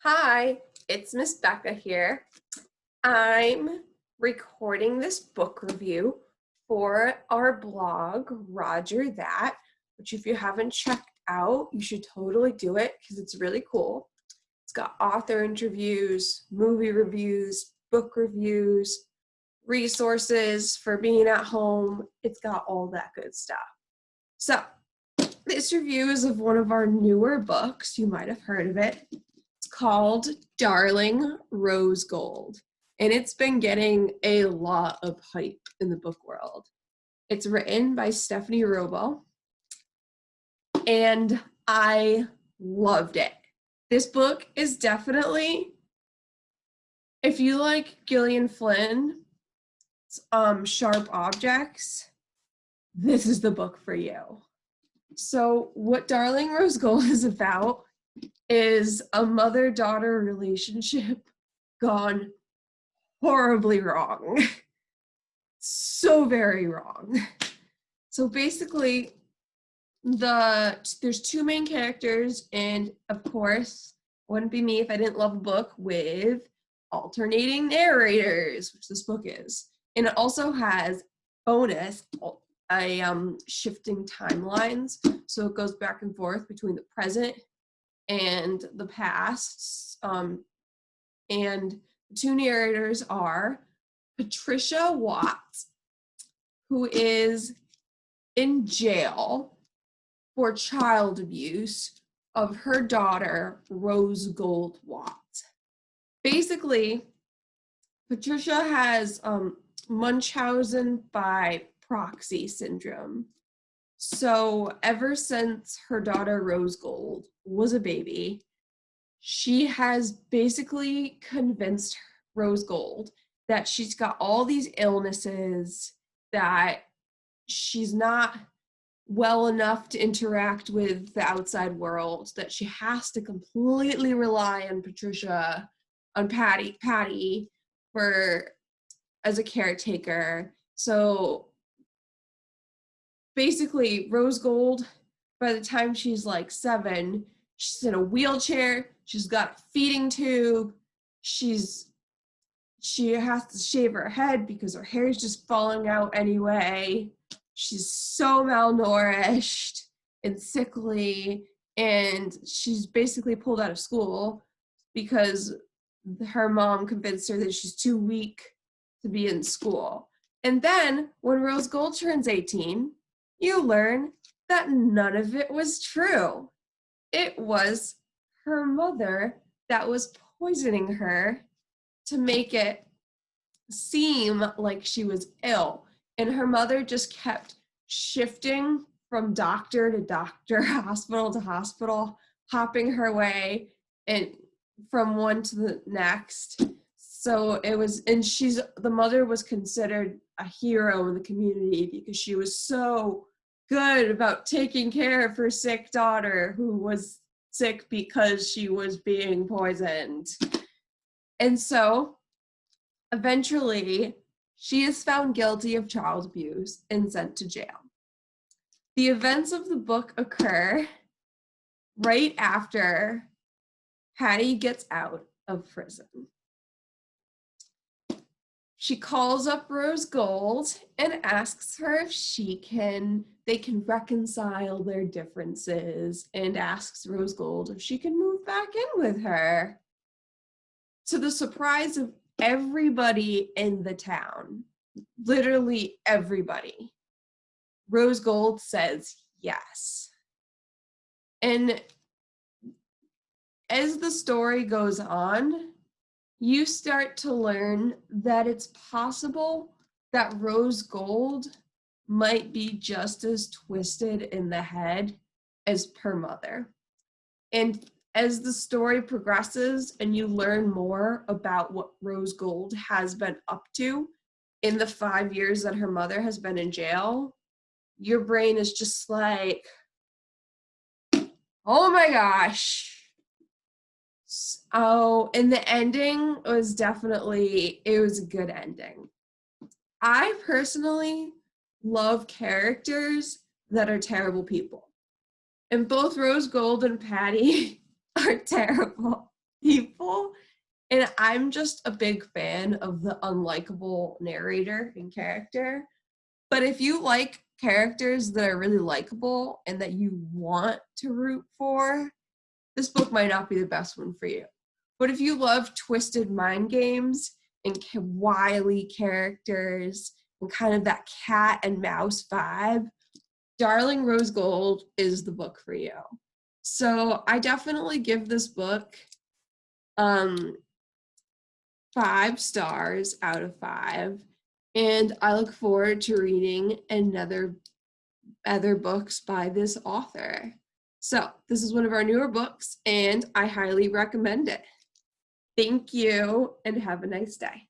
Hi, it's Miss Becca here. I'm recording this book review for our blog, Roger That, which if you haven't checked out, you should totally do it because it's really cool. It's got author interviews, movie reviews, book reviews, resources for being at home. It's got all that good stuff. So, this review is of one of our newer books. You might have heard of it. It's called Darling Rose Gold, and it's been getting a lot of hype in the book world. It's written by Stephanie Robo, and I loved it. This book is definitely, if you like Gillian Flynn's Sharp Objects, this is the book for you. So what Darling Rose Gold is about is a mother-daughter relationship gone horribly wrong. So very wrong. So basically, there's two main characters, and of course, wouldn't be me if I didn't love a book with alternating narrators, which this book is. And it also has bonus shifting timelines, so it goes back and forth between the present and the past. And the two narrators are Patricia Watts, who is in jail for child abuse of her daughter, Rose Gold Watts. Basically, Patricia has Munchausen by proxy syndrome. So ever since her daughter Rose Gold was a baby, she has basically convinced Rose Gold that she's got all these illnesses, that she's not well enough to interact with the outside world, that she has to completely rely on Patricia, on Patty for as a caretaker. So basically, Rose Gold, by the time she's like 7, she's in a wheelchair, she's got a feeding tube, she has to shave her head because her hair is just falling out anyway. She's so malnourished and sickly, and she's basically pulled out of school because her mom convinced her that she's too weak to be in school. And then when Rose Gold turns 18, you learn that none of it was true. It was her mother that was poisoning her to make it seem like she was ill. And her mother just kept shifting from doctor to doctor, hospital to hospital, hopping her way and from one to the next. So it was, and the mother was considered a hero in the community because she was so good about taking care of her sick daughter who was sick because she was being poisoned. And so eventually she is found guilty of child abuse and sent to jail. The events of the book occur right after Patty gets out of prison. She calls up Rose Gold and asks her if they can reconcile their differences, and asks Rose Gold if she can move back in with her. To the surprise of everybody in the town, literally everybody, Rose Gold says yes. And as the story goes on, you start to learn that it's possible that Rose Gold might be just as twisted in the head as her mother. And as the story progresses and you learn more about what Rose Gold has been up to in the 5 years that her mother has been in jail, your brain is just like, oh my gosh. Oh, and the ending was it was a good ending. I personally love characters that are terrible people. And both Rose Gold and Patty are terrible. people. And I'm just a big fan of the unlikable narrator and character. But if you like characters that are really likable and that you want to root for, this book might not be the best one for you. But if you love twisted mind games and wily characters and kind of that cat and mouse vibe, Darling Rose Gold is the book for you. So I definitely give this book 5 stars out of 5. And I look forward to reading other books by this author. So this is one of our newer books, and I highly recommend it. Thank you, and have a nice day.